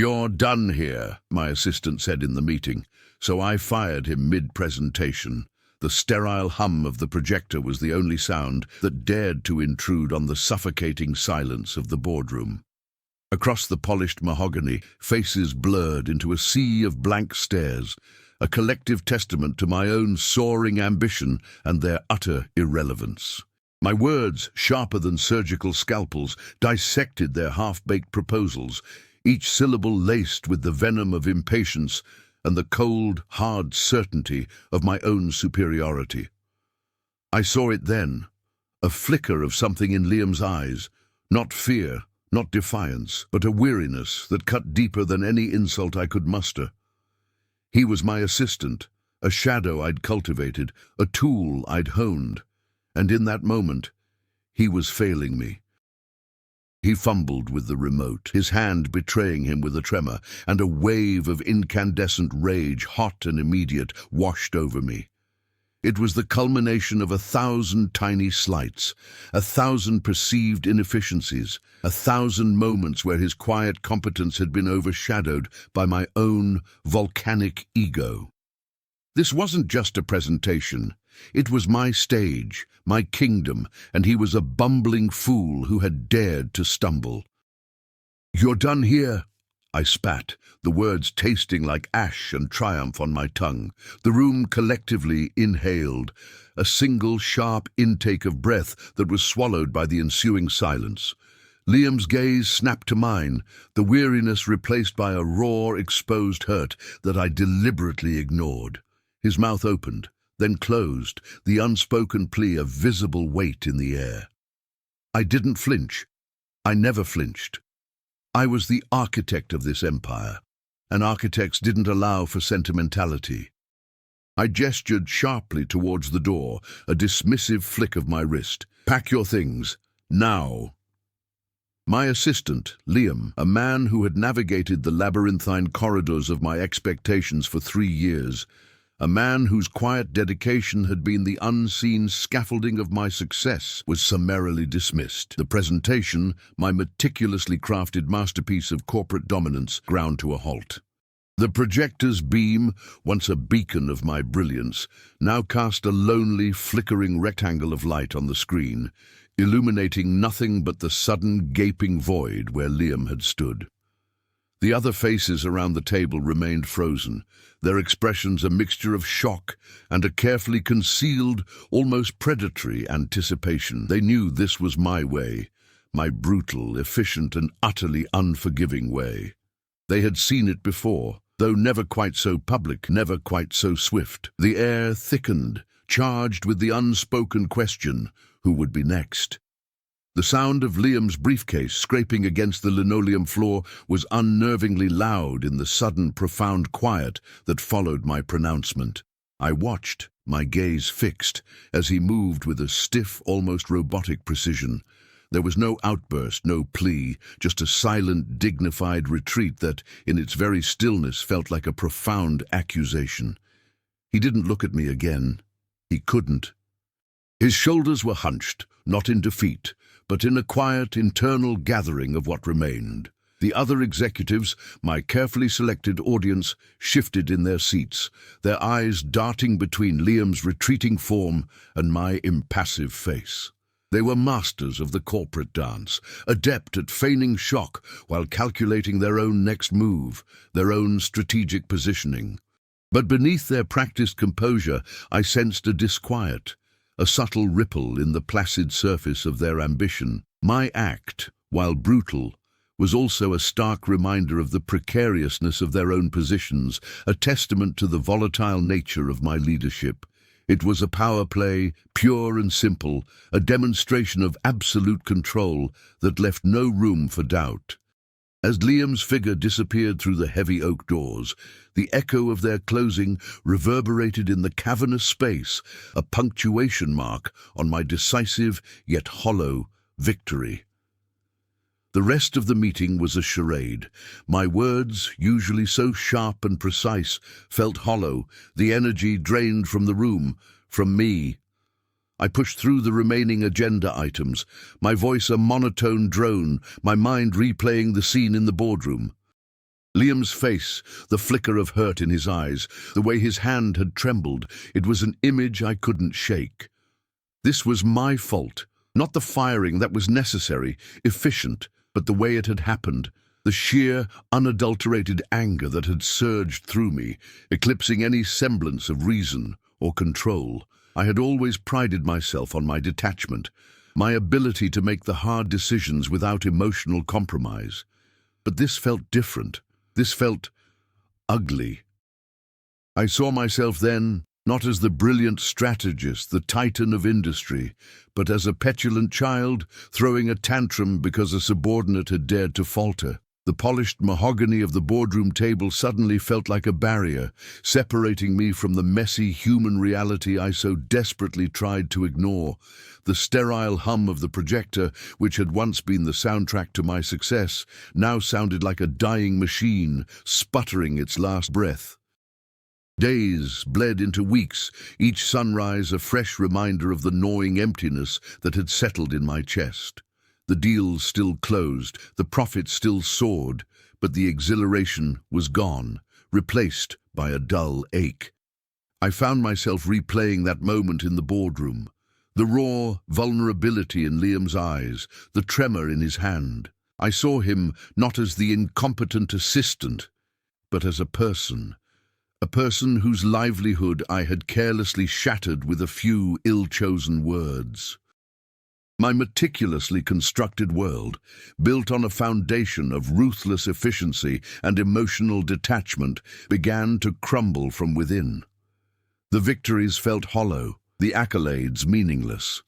"You're done here," my assistant said in the meeting, so I fired him mid-presentation. The sterile hum of the projector was the only sound that dared to intrude on the suffocating silence of the boardroom. Across the polished mahogany, faces blurred into a sea of blank stares, a collective testament to my own soaring ambition and their utter irrelevance. My words, sharper than surgical scalpels, dissected their half-baked proposals, each syllable laced with the venom of impatience and the cold, hard certainty of my own superiority. I saw it then, a flicker of something in Liam's eyes, not fear, not defiance, but a weariness that cut deeper than any insult I could muster. He was my assistant, a shadow I'd cultivated, a tool I'd honed, and in that moment, he was failing me. He fumbled with the remote, his hand betraying him with a tremor, and a wave of incandescent rage, hot and immediate, washed over me. It was the culmination of 1,000 tiny slights, 1,000 perceived inefficiencies, 1,000 moments where his quiet competence had been overshadowed by my own volcanic ego. This wasn't just a presentation. It was my stage, my kingdom, and he was a bumbling fool who had dared to stumble. "You're done here," I spat, the words tasting like ash and triumph on my tongue. The room collectively inhaled, a single sharp intake of breath that was swallowed by the ensuing silence. Liam's gaze snapped to mine, the weariness replaced by a raw, exposed hurt that I deliberately ignored. His mouth opened, then closed, the unspoken plea of visible weight in the air. I didn't flinch. I never flinched. I was the architect of this empire, and architects didn't allow for sentimentality. I gestured sharply towards the door, a dismissive flick of my wrist. "Pack your things, now." My assistant, Liam, a man who had navigated the labyrinthine corridors of my expectations for 3 years, a man whose quiet dedication had been the unseen scaffolding of my success, was summarily dismissed. The presentation, my meticulously crafted masterpiece of corporate dominance, ground to a halt. The projector's beam, once a beacon of my brilliance, now cast a lonely, flickering rectangle of light on the screen, illuminating nothing but the sudden, gaping void where Liam had stood. The other faces around the table remained frozen, their expressions a mixture of shock and a carefully concealed, almost predatory anticipation. They knew this was my way, my brutal, efficient, and utterly unforgiving way. They had seen it before, though never quite so public, never quite so swift. The air thickened, charged with the unspoken question, who would be next? The sound of Liam's briefcase scraping against the linoleum floor was unnervingly loud in the sudden, profound quiet that followed my pronouncement. I watched, my gaze fixed, as he moved with a stiff, almost robotic precision. There was no outburst, no plea, just a silent, dignified retreat that, in its very stillness, felt like a profound accusation. He didn't look at me again. He couldn't. His shoulders were hunched, not in defeat, but in a quiet, internal gathering of what remained. The other executives, my carefully selected audience, shifted in their seats, their eyes darting between Liam's retreating form and my impassive face. They were masters of the corporate dance, adept at feigning shock while calculating their own next move, their own strategic positioning. But beneath their practiced composure, I sensed a disquiet, a subtle ripple in the placid surface of their ambition. My act, while brutal, was also a stark reminder of the precariousness of their own positions, a testament to the volatile nature of my leadership. It was a power play, pure and simple, a demonstration of absolute control that left no room for doubt. As Liam's figure disappeared through the heavy oak doors, the echo of their closing reverberated in the cavernous space, a punctuation mark on my decisive yet hollow victory. The rest of the meeting was a charade. My words, usually so sharp and precise, felt hollow, the energy drained from the room, from me. I pushed through the remaining agenda items, my voice a monotone drone, my mind replaying the scene in the boardroom. Liam's face, the flicker of hurt in his eyes, the way his hand had trembled, it was an image I couldn't shake. This was my fault, not the firing that was necessary, efficient, but the way it had happened, the sheer, unadulterated anger that had surged through me, eclipsing any semblance of reason or control. I had always prided myself on my detachment, my ability to make the hard decisions without emotional compromise. But this felt different. This felt ugly. I saw myself then not as the brilliant strategist, the titan of industry, but as a petulant child throwing a tantrum because a subordinate had dared to falter. The polished mahogany of the boardroom table suddenly felt like a barrier, separating me from the messy human reality I so desperately tried to ignore. The sterile hum of the projector, which had once been the soundtrack to my success, now sounded like a dying machine, sputtering its last breath. Days bled into weeks, each sunrise a fresh reminder of the gnawing emptiness that had settled in my chest. The deals still closed, the profits still soared, but the exhilaration was gone, replaced by a dull ache. I found myself replaying that moment in the boardroom. The raw vulnerability in Liam's eyes, the tremor in his hand. I saw him not as the incompetent assistant, but as a person whose livelihood I had carelessly shattered with a few ill-chosen words. My meticulously constructed world, built on a foundation of ruthless efficiency and emotional detachment, began to crumble from within. The victories felt hollow, the accolades meaningless.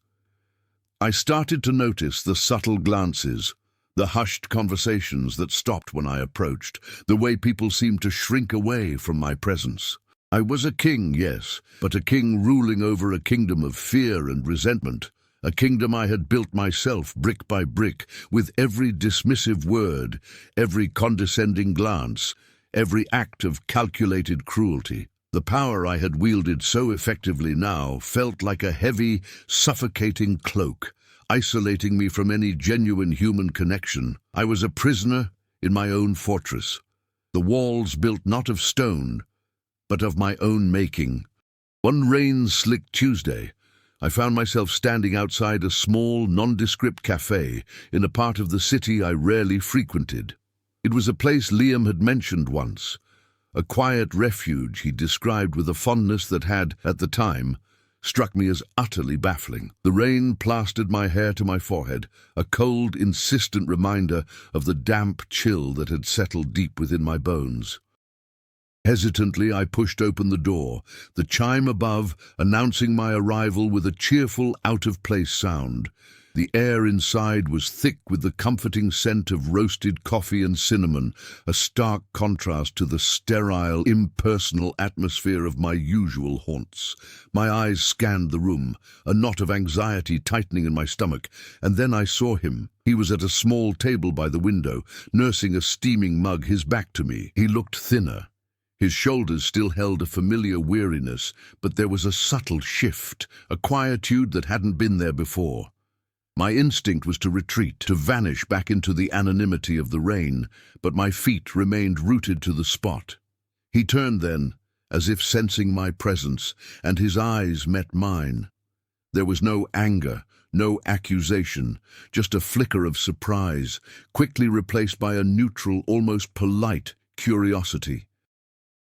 I started to notice the subtle glances, the hushed conversations that stopped when I approached, the way people seemed to shrink away from my presence. I was a king, yes, but a king ruling over a kingdom of fear and resentment. A kingdom I had built myself, brick by brick, with every dismissive word, every condescending glance, every act of calculated cruelty. The power I had wielded so effectively now felt like a heavy, suffocating cloak, isolating me from any genuine human connection. I was a prisoner in my own fortress, the walls built not of stone, but of my own making. One rain-slick Tuesday, I found myself standing outside a small, nondescript cafe in a part of the city I rarely frequented. It was a place Liam had mentioned once, a quiet refuge he described with a fondness that had, at the time, struck me as utterly baffling. The rain plastered my hair to my forehead, a cold, insistent reminder of the damp chill that had settled deep within my bones. Hesitantly, I pushed open the door, the chime above announcing my arrival with a cheerful, out-of-place sound. The air inside was thick with the comforting scent of roasted coffee and cinnamon, a stark contrast to the sterile, impersonal atmosphere of my usual haunts. My eyes scanned the room, a knot of anxiety tightening in my stomach, and then I saw him. He was at a small table by the window, nursing a steaming mug, his back to me. He looked thinner. His shoulders still held a familiar weariness, but there was a subtle shift, a quietude that hadn't been there before. My instinct was to retreat, to vanish back into the anonymity of the rain, but my feet remained rooted to the spot. He turned then, as if sensing my presence, and his eyes met mine. There was no anger, no accusation, just a flicker of surprise, quickly replaced by a neutral, almost polite curiosity.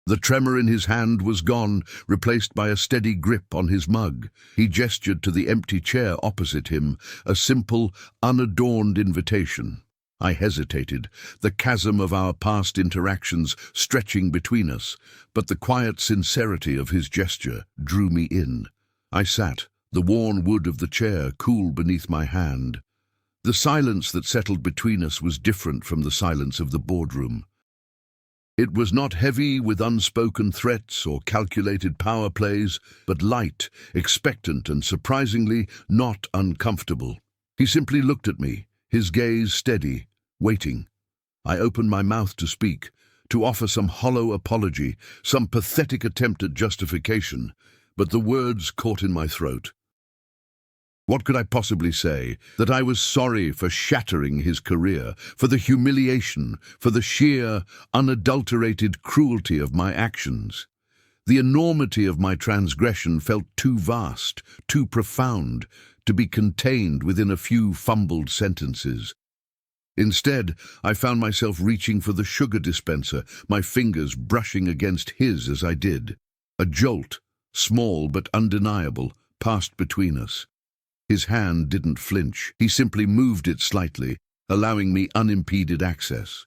The tremor in his hand was gone, replaced by a steady grip on his mug. He gestured to the empty chair opposite him, a simple, unadorned invitation. I hesitated, the chasm of our past interactions stretching between us, but the quiet sincerity of his gesture drew me in. I sat, the worn wood of the chair cool beneath my hand. The silence that settled between us was different from the silence of the boardroom. It was not heavy with unspoken threats or calculated power plays, but light, expectant, and surprisingly not uncomfortable. He simply looked at me, his gaze steady, waiting. I opened my mouth to speak, to offer some hollow apology, some pathetic attempt at justification, but the words caught in my throat. What could I possibly say? That I was sorry for shattering his career, for the humiliation, for the sheer, unadulterated cruelty of my actions. The enormity of my transgression felt too vast, too profound, to be contained within a few fumbled sentences. Instead, I found myself reaching for the sugar dispenser, my fingers brushing against his as I did. A jolt, small but undeniable, passed between us. His hand didn't flinch. He simply moved it slightly, allowing me unimpeded access.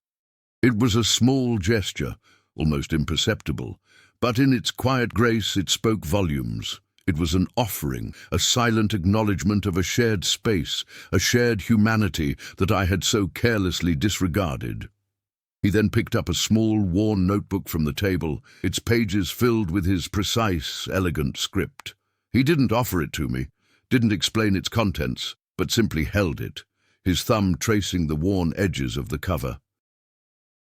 It was a small gesture, almost imperceptible, but in its quiet grace it spoke volumes. It was an offering, a silent acknowledgement of a shared space, a shared humanity that I had so carelessly disregarded. He then picked up a small, worn notebook from the table, its pages filled with his precise, elegant script. He didn't offer it to me, didn't explain its contents, but simply held it, his thumb tracing the worn edges of the cover.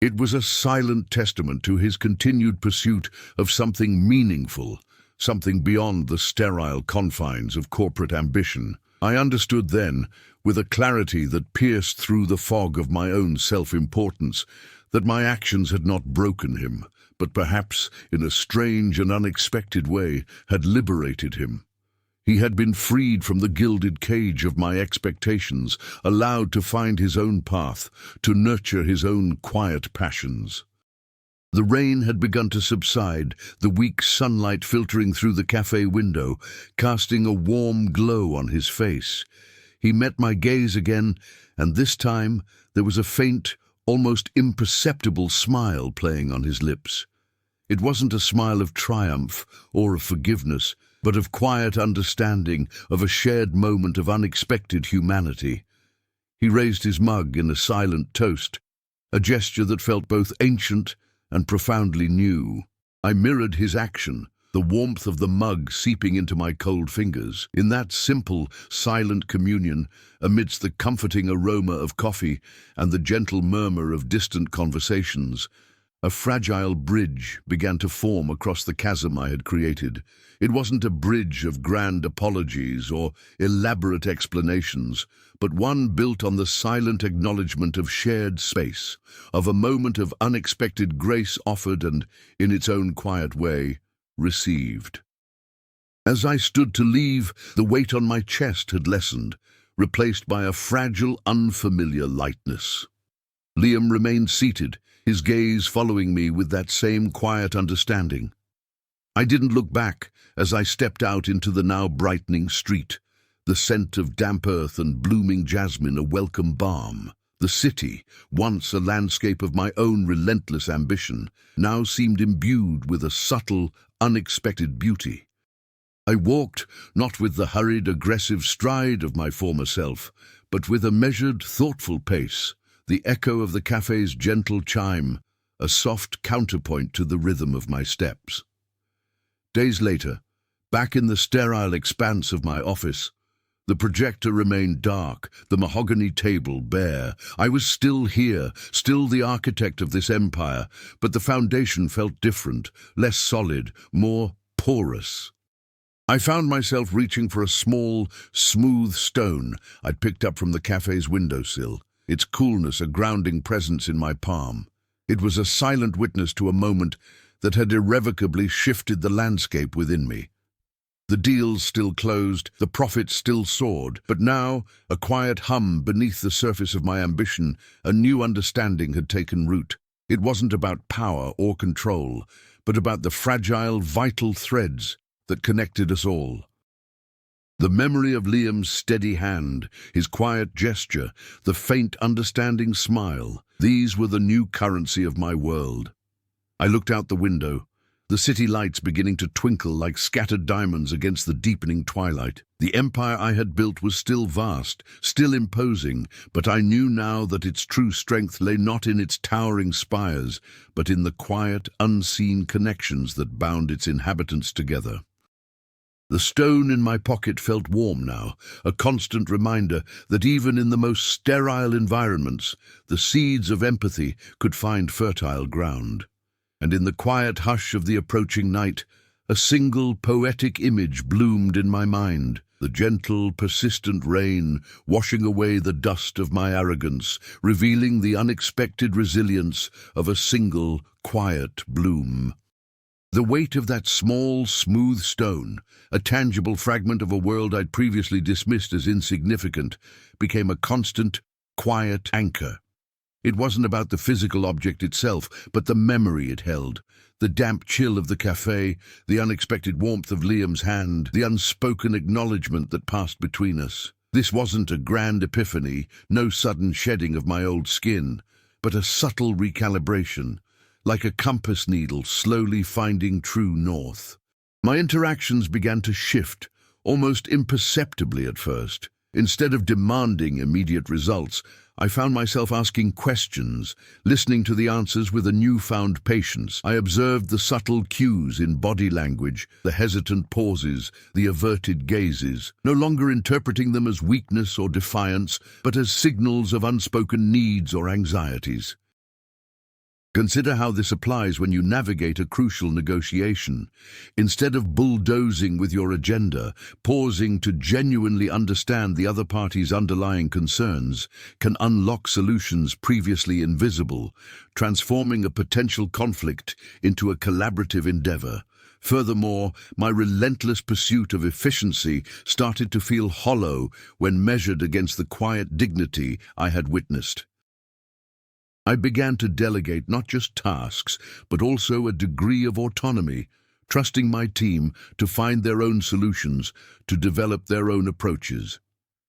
It was a silent testament to his continued pursuit of something meaningful, something beyond the sterile confines of corporate ambition. I understood then, with a clarity that pierced through the fog of my own self-importance, that my actions had not broken him, but perhaps, in a strange and unexpected way, had liberated him. He had been freed from the gilded cage of my expectations, allowed to find his own path, to nurture his own quiet passions. The rain had begun to subside, the weak sunlight filtering through the cafe window, casting a warm glow on his face. He met my gaze again, and this time there was a faint, almost imperceptible smile playing on his lips. It wasn't a smile of triumph or of forgiveness, but of quiet understanding, of a shared moment of unexpected humanity. He raised his mug in a silent toast, a gesture that felt both ancient and profoundly new. I mirrored his action, the warmth of the mug seeping into my cold fingers. In that simple, silent communion, amidst the comforting aroma of coffee and the gentle murmur of distant conversations, a fragile bridge began to form across the chasm I had created. It wasn't a bridge of grand apologies or elaborate explanations, but one built on the silent acknowledgement of shared space, of a moment of unexpected grace offered and, in its own quiet way, received. As I stood to leave, the weight on my chest had lessened, replaced by a fragile, unfamiliar lightness. Liam remained seated, his gaze following me with that same quiet understanding. I didn't look back as I stepped out into the now brightening street, the scent of damp earth and blooming jasmine a welcome balm. The city, once a landscape of my own relentless ambition, now seemed imbued with a subtle, unexpected beauty. I walked, not with the hurried, aggressive stride of my former self, but with a measured, thoughtful pace, the echo of the cafe's gentle chime, a soft counterpoint to the rhythm of my steps. Days later, back in the sterile expanse of my office, the projector remained dark, the mahogany table bare. I was still here, still the architect of this empire, but the foundation felt different, less solid, more porous. I found myself reaching for a small, smooth stone I'd picked up from the cafe's windowsill, its coolness a grounding presence in my palm. It was a silent witness to a moment that had irrevocably shifted the landscape within me. The deals still closed, the profits still soared, but now, a quiet hum beneath the surface of my ambition, a new understanding had taken root. It wasn't about power or control, but about the fragile, vital threads that connected us all. The memory of Liam's steady hand, his quiet gesture, the faint understanding smile, these were the new currency of my world. I looked out the window, the city lights beginning to twinkle like scattered diamonds against the deepening twilight. The empire I had built was still vast, still imposing, but I knew now that its true strength lay not in its towering spires, but in the quiet, unseen connections that bound its inhabitants together. The stone in my pocket felt warm now, a constant reminder that even in the most sterile environments, the seeds of empathy could find fertile ground. And in the quiet hush of the approaching night, a single poetic image bloomed in my mind, the gentle, persistent rain washing away the dust of my arrogance, revealing the unexpected resilience of a single, quiet bloom. The weight of that small, smooth stone, a tangible fragment of a world I'd previously dismissed as insignificant, became a constant, quiet anchor. It wasn't about the physical object itself, but the memory it held. The damp chill of the cafe, the unexpected warmth of Liam's hand, the unspoken acknowledgement that passed between us. This wasn't a grand epiphany, no sudden shedding of my old skin, but a subtle recalibration, like a compass needle slowly finding true north. My interactions began to shift, almost imperceptibly at first. Instead of demanding immediate results, I found myself asking questions, listening to the answers with a newfound patience. I observed the subtle cues in body language, the hesitant pauses, the averted gazes, no longer interpreting them as weakness or defiance, but as signals of unspoken needs or anxieties. Consider how this applies when you navigate a crucial negotiation. Instead of bulldozing with your agenda, pausing to genuinely understand the other party's underlying concerns can unlock solutions previously invisible, transforming a potential conflict into a collaborative endeavor. Furthermore, my relentless pursuit of efficiency started to feel hollow when measured against the quiet dignity I had witnessed. I began to delegate not just tasks, but also a degree of autonomy, trusting my team to find their own solutions, to develop their own approaches.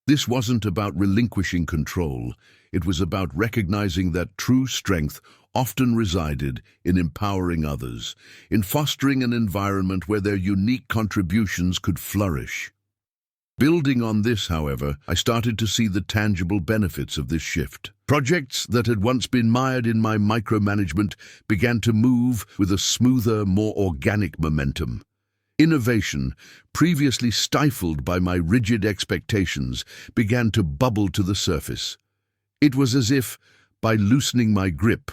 This wasn't about relinquishing control. It was about recognizing that true strength often resided in empowering others, in fostering an environment where their unique contributions could flourish. Building on this, however, I started to see the tangible benefits of this shift. Projects that had once been mired in my micromanagement began to move with a smoother, more organic momentum. Innovation, previously stifled by my rigid expectations, began to bubble to the surface. It was as if, by loosening my grip,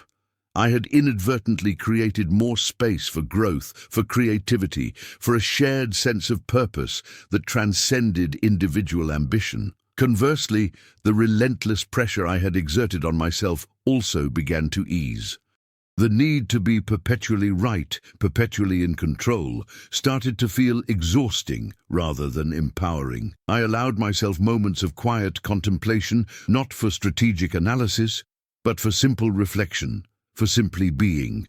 I had inadvertently created more space for growth, for creativity, for a shared sense of purpose that transcended individual ambition. Conversely, the relentless pressure I had exerted on myself also began to ease. The need to be perpetually right, perpetually in control, started to feel exhausting rather than empowering. I allowed myself moments of quiet contemplation, not for strategic analysis, but for simple reflection, for simply being.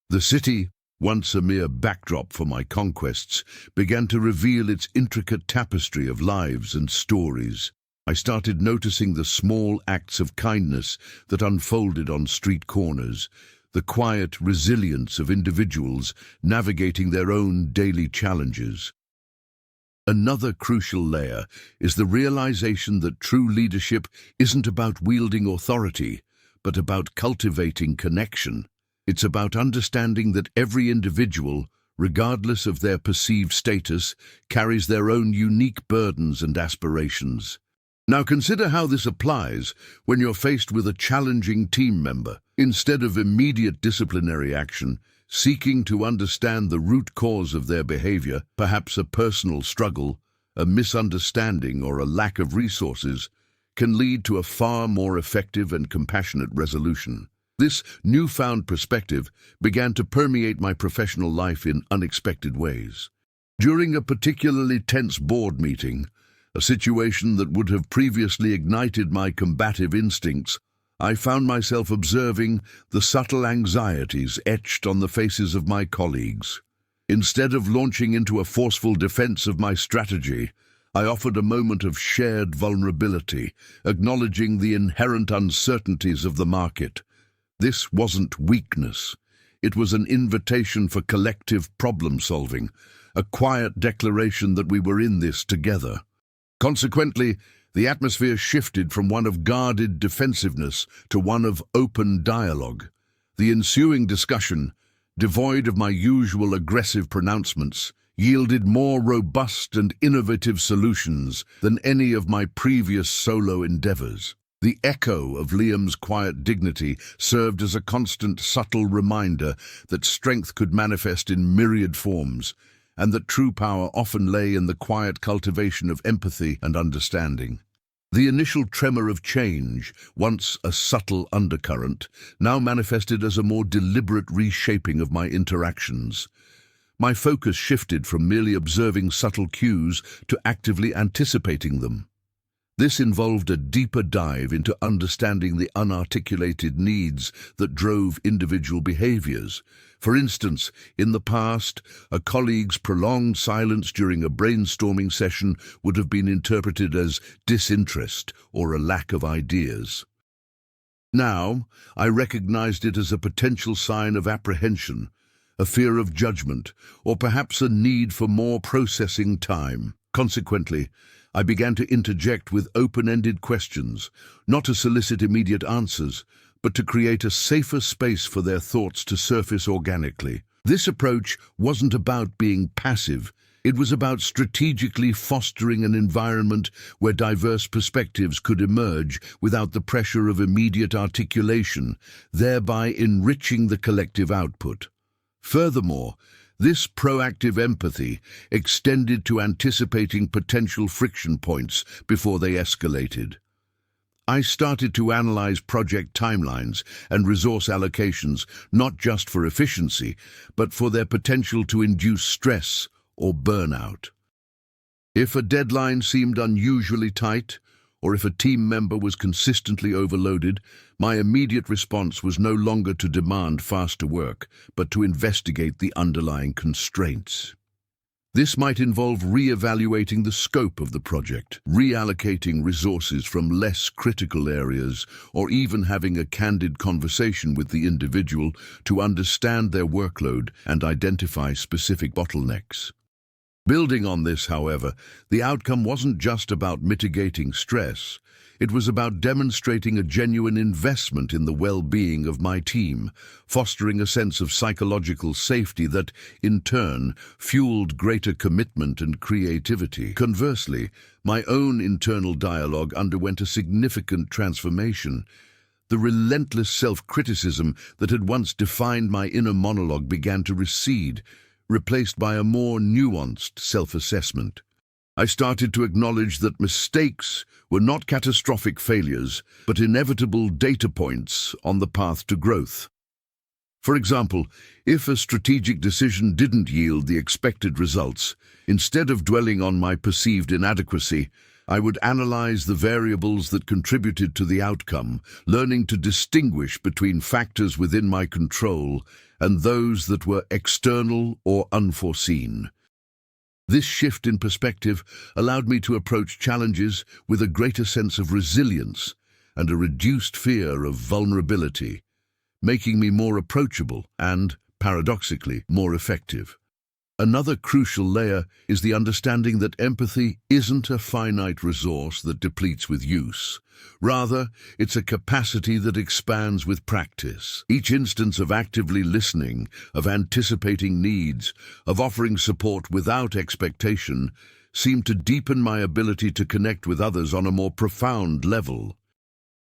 The city, once a mere backdrop for my conquests, began to reveal its intricate tapestry of lives and stories. I started noticing the small acts of kindness that unfolded on street corners, the quiet resilience of individuals navigating their own daily challenges. Another crucial layer is the realization that true leadership isn't about wielding authority, but about cultivating connection. It's about understanding that every individual, regardless of their perceived status, carries their own unique burdens and aspirations. Now consider how this applies when you're faced with a challenging team member. Instead of immediate disciplinary action, seeking to understand the root cause of their behavior, perhaps a personal struggle, a misunderstanding, or a lack of resources, can lead to a far more effective and compassionate resolution. This newfound perspective began to permeate my professional life in unexpected ways. During a particularly tense board meeting, a situation that would have previously ignited my combative instincts, I found myself observing the subtle anxieties etched on the faces of my colleagues. Instead of launching into a forceful defense of my strategy, I offered a moment of shared vulnerability, acknowledging the inherent uncertainties of the market. This wasn't weakness. It was an invitation for collective problem-solving, a quiet declaration that we were in this together. Consequently, the atmosphere shifted from one of guarded defensiveness to one of open dialogue. The ensuing discussion, devoid of my usual aggressive pronouncements, yielded more robust and innovative solutions than any of my previous solo endeavors. The echo of Liam's quiet dignity served as a constant, subtle reminder that strength could manifest in myriad forms, and that true power often lay in the quiet cultivation of empathy and understanding. The initial tremor of change, once a subtle undercurrent, now manifested as a more deliberate reshaping of my interactions. My focus shifted from merely observing subtle cues to actively anticipating them. This involved a deeper dive into understanding the unarticulated needs that drove individual behaviors. For instance, in the past, a colleague's prolonged silence during a brainstorming session would have been interpreted as disinterest or a lack of ideas. Now, I recognized it as a potential sign of apprehension, a fear of judgment, or perhaps a need for more processing time. Consequently, I began to interject with open-ended questions, not to solicit immediate answers, but to create a safer space for their thoughts to surface organically. This approach wasn't about being passive. It was about strategically fostering an environment where diverse perspectives could emerge without the pressure of immediate articulation, thereby enriching the collective output. Furthermore, this proactive empathy extended to anticipating potential friction points before they escalated. I started to analyze project timelines and resource allocations not just for efficiency, but for their potential to induce stress or burnout. If a deadline seemed unusually tight, or if a team member was consistently overloaded, my immediate response was no longer to demand faster work, but to investigate the underlying constraints. This might involve re-evaluating the scope of the project, reallocating resources from less critical areas, or even having a candid conversation with the individual to understand their workload and identify specific bottlenecks. Building on this, however, the outcome wasn't just about mitigating stress. It was about demonstrating a genuine investment in the well-being of my team, fostering a sense of psychological safety that, in turn, fueled greater commitment and creativity. Conversely, my own internal dialogue underwent a significant transformation. The relentless self-criticism that had once defined my inner monologue began to recede, replaced by a more nuanced self-assessment. I started to acknowledge that mistakes were not catastrophic failures, but inevitable data points on the path to growth. For example, if a strategic decision didn't yield the expected results, instead of dwelling on my perceived inadequacy, I would analyze the variables that contributed to the outcome, learning to distinguish between factors within my control and those that were external or unforeseen. This shift in perspective allowed me to approach challenges with a greater sense of resilience and a reduced fear of vulnerability, making me more approachable and, paradoxically, more effective. Another crucial layer is the understanding that empathy isn't a finite resource that depletes with use. Rather, it's a capacity that expands with practice. Each instance of actively listening, of anticipating needs, of offering support without expectation, seemed to deepen my ability to connect with others on a more profound level.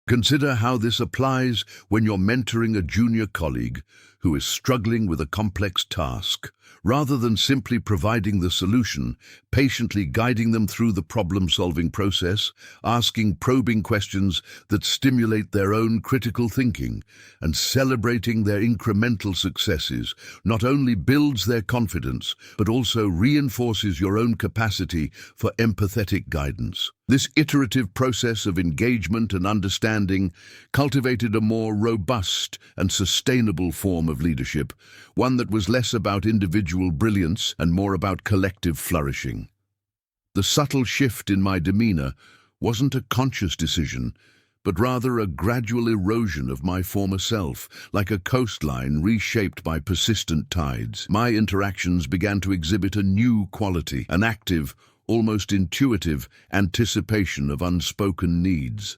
Consider how this applies when you're mentoring a junior colleague who is struggling with a complex task. Rather than simply providing the solution, patiently guiding them through the problem-solving process, asking probing questions that stimulate their own critical thinking, and celebrating their incremental successes not only builds their confidence, but also reinforces your own capacity for empathetic guidance. This iterative process of engagement and understanding cultivated a more robust and sustainable form of leadership, one that was less about individual brilliance and more about collective flourishing. The subtle shift in my demeanor wasn't a conscious decision, but rather a gradual erosion of my former self, like a coastline reshaped by persistent tides. My interactions began to exhibit a new quality, an active, almost intuitive anticipation of unspoken needs.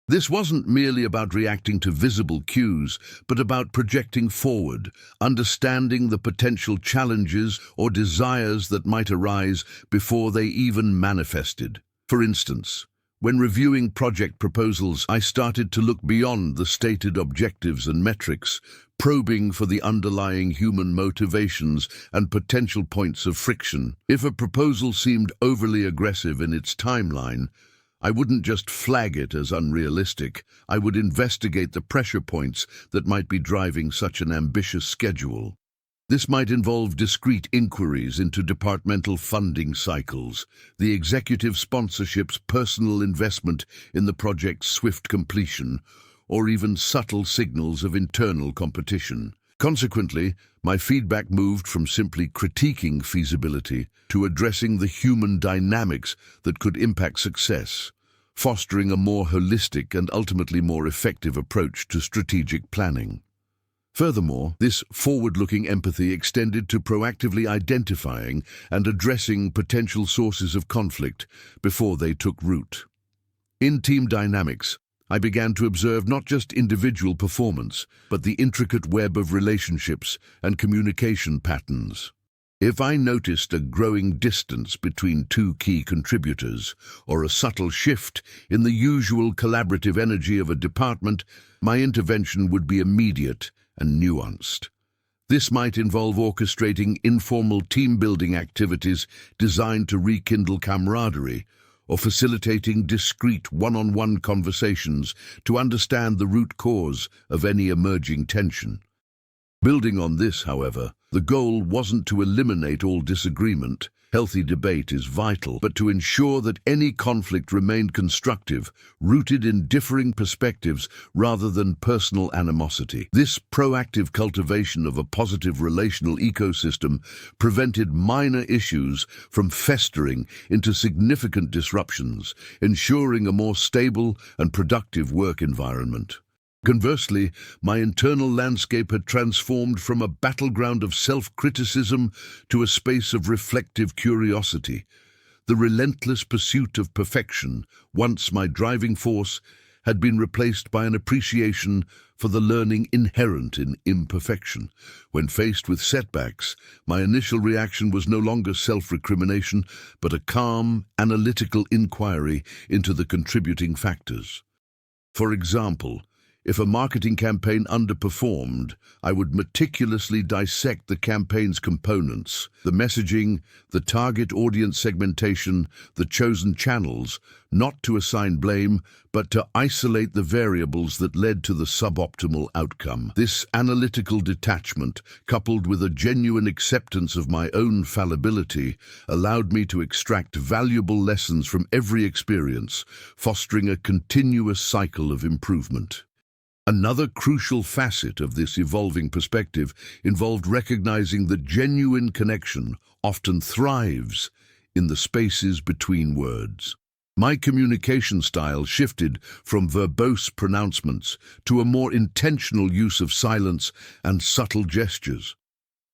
This wasn't merely about reacting to visible cues, but about projecting forward, understanding the potential challenges or desires that might arise before they even manifested. For instance, When reviewing project proposals, I started to look beyond the stated objectives and metrics, probing for the underlying human motivations and potential points of friction. If a proposal seemed overly aggressive in its timeline, I wouldn't just flag it as unrealistic. I would investigate the pressure points that might be driving such an ambitious schedule. This might involve discrete inquiries into departmental funding cycles, the executive sponsorship's personal investment in the project's swift completion, or even subtle signals of internal competition. Consequently, my feedback moved from simply critiquing feasibility to addressing the human dynamics that could impact success, fostering a more holistic and ultimately more effective approach to strategic planning. Furthermore, this forward-looking empathy extended to proactively identifying and addressing potential sources of conflict before they took root. In team dynamics, I began to observe not just individual performance, but the intricate web of relationships and communication patterns. If I noticed a growing distance between two key contributors, or a subtle shift in the usual collaborative energy of a department, my intervention would be immediate and nuanced. This might involve orchestrating informal team-building activities designed to rekindle camaraderie, or facilitating discreet one-on-one conversations to understand the root cause of any emerging tension. Building on this, however, the goal wasn't to eliminate all disagreement. Healthy debate is vital, but to ensure that any conflict remained constructive, rooted in differing perspectives rather than personal animosity. This proactive cultivation of a positive relational ecosystem prevented minor issues from festering into significant disruptions, ensuring a more stable and productive work environment. Conversely, my internal landscape had transformed from a battleground of self-criticism to a space of reflective curiosity. The relentless pursuit of perfection, once my driving force, had been replaced by an appreciation for the learning inherent in imperfection. When faced with setbacks, my initial reaction was no longer self-recrimination, but a calm, analytical inquiry into the contributing factors. For example, if a marketing campaign underperformed, I would meticulously dissect the campaign's components, the messaging, the target audience segmentation, the chosen channels, not to assign blame, but to isolate the variables that led to the suboptimal outcome. This analytical detachment, coupled with a genuine acceptance of my own fallibility, allowed me to extract valuable lessons from every experience, fostering a continuous cycle of improvement. Another crucial facet of this evolving perspective involved recognizing that genuine connection often thrives in the spaces between words. My communication style shifted from verbose pronouncements to a more intentional use of silence and subtle gestures.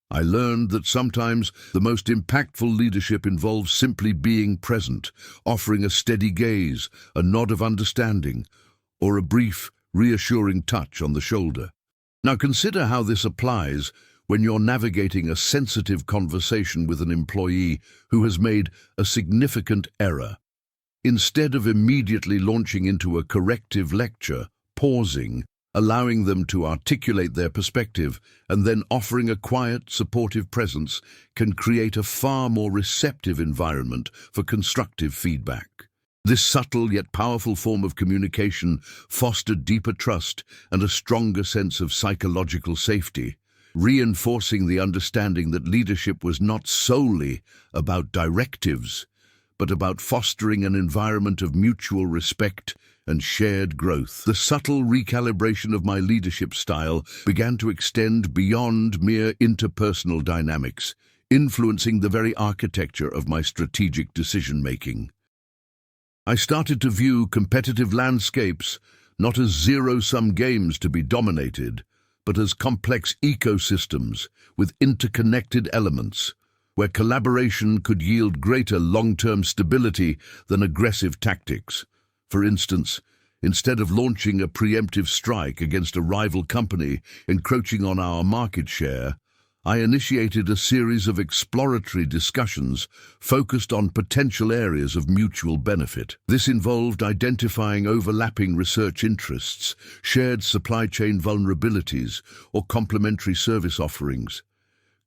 I learned that sometimes the most impactful leadership involves simply being present, offering a steady gaze, a nod of understanding, or a brief, reassuring touch on the shoulder. Now consider how this applies when you're navigating a sensitive conversation with an employee who has made a significant error. Instead of immediately launching into a corrective lecture, pausing, allowing them to articulate their perspective, and then offering a quiet, supportive presence can create a far more receptive environment for constructive feedback. This subtle yet powerful form of communication fostered deeper trust and a stronger sense of psychological safety, reinforcing the understanding that leadership was not solely about directives, but about fostering an environment of mutual respect and shared growth. The subtle recalibration of my leadership style began to extend beyond mere interpersonal dynamics, influencing the very architecture of my strategic decision-making. I started to view competitive landscapes not as zero-sum games to be dominated, but as complex ecosystems with interconnected elements, where collaboration could yield greater long-term stability than aggressive tactics. For instance, instead of launching a preemptive strike against a rival company encroaching on our market share, I initiated a series of exploratory discussions focused on potential areas of mutual benefit. This involved identifying overlapping research interests, shared supply chain vulnerabilities, or complementary service offerings.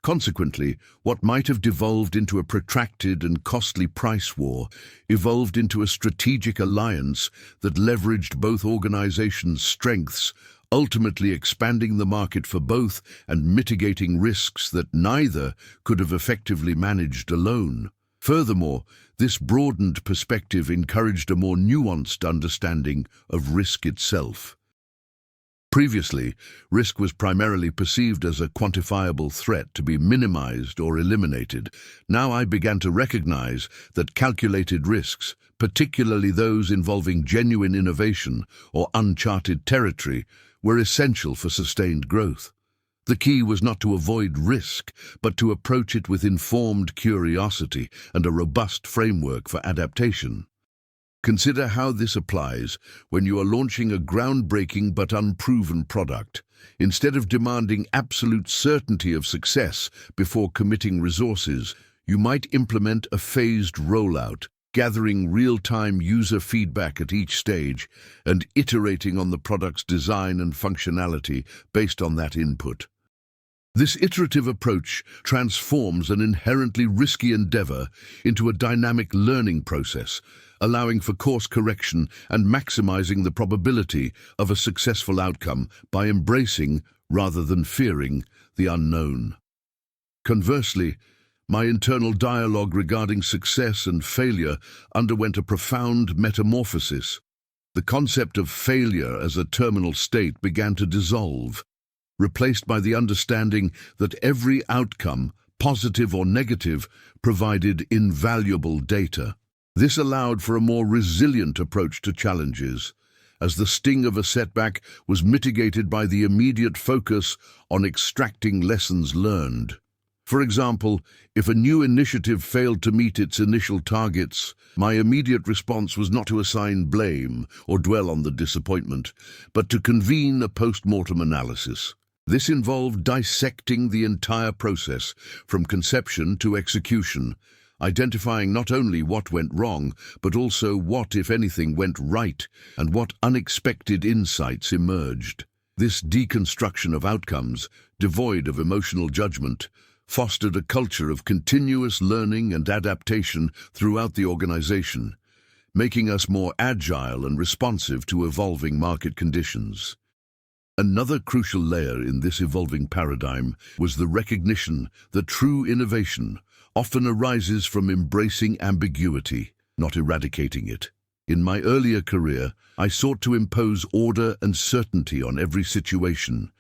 Consequently, what might have devolved into a protracted and costly price war evolved into a strategic alliance that leveraged both organizations' strengths, ultimately expanding the market for both and mitigating risks that neither could have effectively managed alone. Furthermore, this broadened perspective encouraged a more nuanced understanding of risk itself. Previously, risk was primarily perceived as a quantifiable threat to be minimized or eliminated. Now I began to recognize that calculated risks, particularly those involving genuine innovation or uncharted territory, were essential for sustained growth. The key was not to avoid risk, but to approach it with informed curiosity and a robust framework for adaptation. Consider how this applies when you are launching a groundbreaking but unproven product. Instead of demanding absolute certainty of success before committing resources, you might implement a phased rollout, gathering real-time user feedback at each stage and iterating on the product's design and functionality based on that input. This iterative approach transforms an inherently risky endeavor into a dynamic learning process, allowing for course correction and maximizing the probability of a successful outcome by embracing, rather than fearing, the unknown. Conversely, my internal dialogue regarding success and failure underwent a profound metamorphosis. The concept of failure as a terminal state began to dissolve, replaced by the understanding that every outcome, positive or negative, provided invaluable data. This allowed for a more resilient approach to challenges, as the sting of a setback was mitigated by the immediate focus on extracting lessons learned. For example, if a new initiative failed to meet its initial targets, my immediate response was not to assign blame or dwell on the disappointment, but to convene a post-mortem analysis. This involved dissecting the entire process, from conception to execution, identifying not only what went wrong, but also what, if anything, went right, and what unexpected insights emerged. This deconstruction of outcomes, devoid of emotional judgment, fostered a culture of continuous learning and adaptation throughout the organization, making us more agile and responsive to evolving market conditions. Another crucial layer in this evolving paradigm was the recognition that true innovation often arises from embracing ambiguity, not eradicating it. In my earlier career, I sought to impose order and certainty on every situation,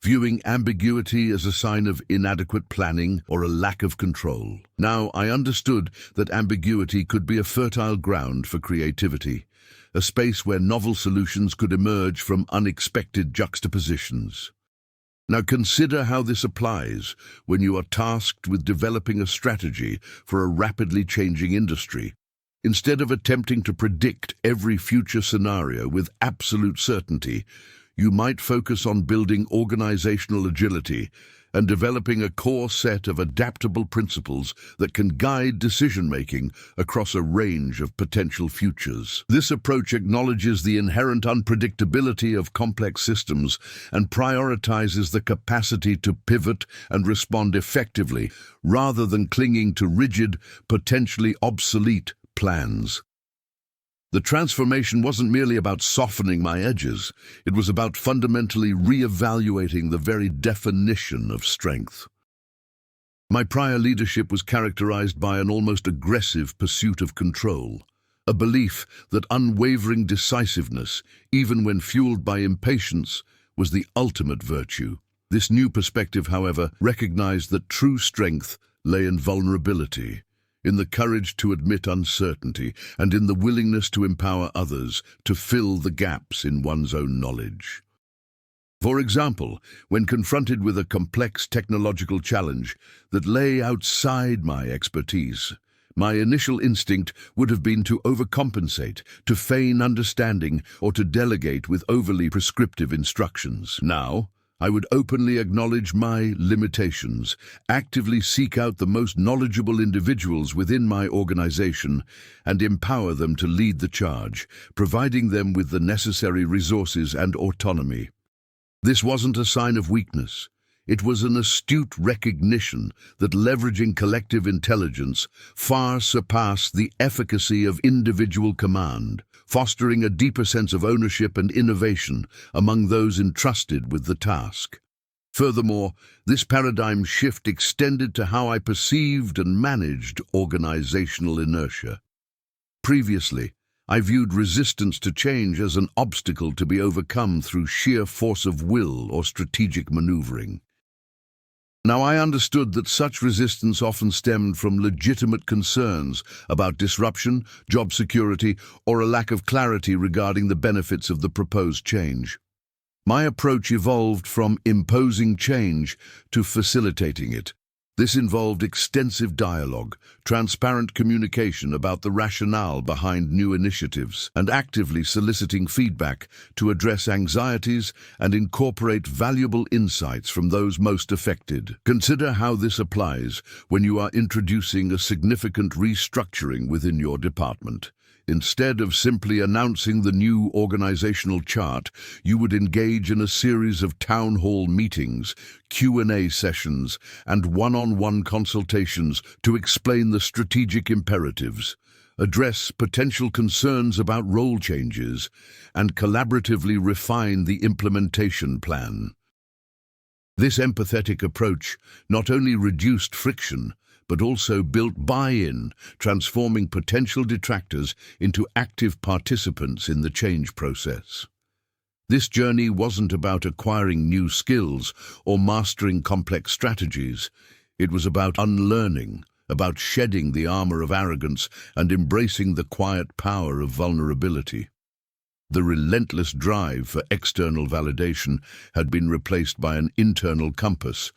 viewing ambiguity as a sign of inadequate planning or a lack of control. Now, I understood that ambiguity could be a fertile ground for creativity, a space where novel solutions could emerge from unexpected juxtapositions. Now consider how this applies when you are tasked with developing a strategy for a rapidly changing industry. Instead of attempting to predict every future scenario with absolute certainty, you might focus on building organizational agility and developing a core set of adaptable principles that can guide decision-making across a range of potential futures. This approach acknowledges the inherent unpredictability of complex systems and prioritizes the capacity to pivot and respond effectively, rather than clinging to rigid, potentially obsolete plans. The transformation wasn't merely about softening my edges, it was about fundamentally re-evaluating the very definition of strength. My prior leadership was characterized by an almost aggressive pursuit of control, a belief that unwavering decisiveness, even when fueled by impatience, was the ultimate virtue. This new perspective, however, recognized that true strength lay in vulnerability, in the courage to admit uncertainty, and in the willingness to empower others to fill the gaps in one's own knowledge. For example, when confronted with a complex technological challenge that lay outside my expertise, my initial instinct would have been to overcompensate, to feign understanding, or to delegate with overly prescriptive instructions. Now, I would openly acknowledge my limitations, actively seek out the most knowledgeable individuals within my organization, and empower them to lead the charge, providing them with the necessary resources and autonomy. This wasn't a sign of weakness. It was an astute recognition that leveraging collective intelligence far surpassed the efficacy of individual command, fostering a deeper sense of ownership and innovation among those entrusted with the task. Furthermore, this paradigm shift extended to how I perceived and managed organizational inertia. Previously, I viewed resistance to change as an obstacle to be overcome through sheer force of will or strategic maneuvering. Now, I understood that such resistance often stemmed from legitimate concerns about disruption, job security, or a lack of clarity regarding the benefits of the proposed change. My approach evolved from imposing change to facilitating it. This involved extensive dialogue, transparent communication about the rationale behind new initiatives, and actively soliciting feedback to address anxieties and incorporate valuable insights from those most affected. Consider how this applies when you are introducing a significant restructuring within your department. Instead of simply announcing the new organizational chart, you would engage in a series of town hall meetings, Q&A sessions, and one-on-one consultations to explain the strategic imperatives, address potential concerns about role changes, and collaboratively refine the implementation plan. This empathetic approach not only reduced friction, but also built buy-in, transforming potential detractors into active participants in the change process. This journey wasn't about acquiring new skills or mastering complex strategies. It was about unlearning, about shedding the armor of arrogance and embracing the quiet power of vulnerability. The relentless drive for external validation had been replaced by an internal compass,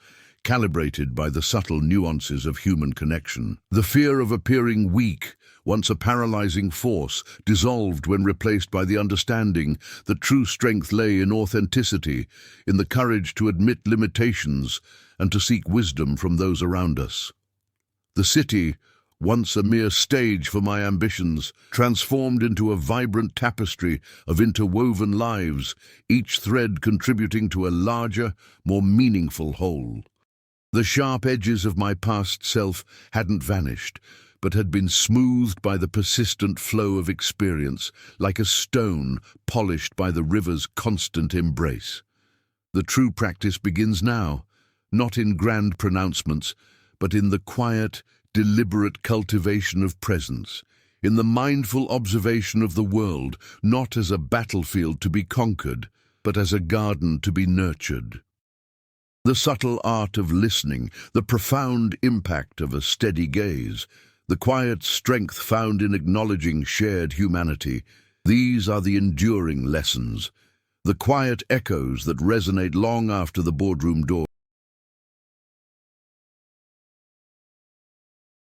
calibrated by the subtle nuances of human connection. The fear of appearing weak, once a paralyzing force, dissolved when replaced by the understanding that true strength lay in authenticity, in the courage to admit limitations and to seek wisdom from those around us. The city, once a mere stage for my ambitions, transformed into a vibrant tapestry of interwoven lives, each thread contributing to a larger, more meaningful whole. The sharp edges of my past self hadn't vanished, but had been smoothed by the persistent flow of experience, like a stone polished by the river's constant embrace. The true practice begins now, not in grand pronouncements, but in the quiet, deliberate cultivation of presence, in the mindful observation of the world, not as a battlefield to be conquered, but as a garden to be nurtured. The subtle art of listening, the profound impact of a steady gaze, the quiet strength found in acknowledging shared humanity, these are the enduring lessons, the quiet echoes that resonate long after the boardroom door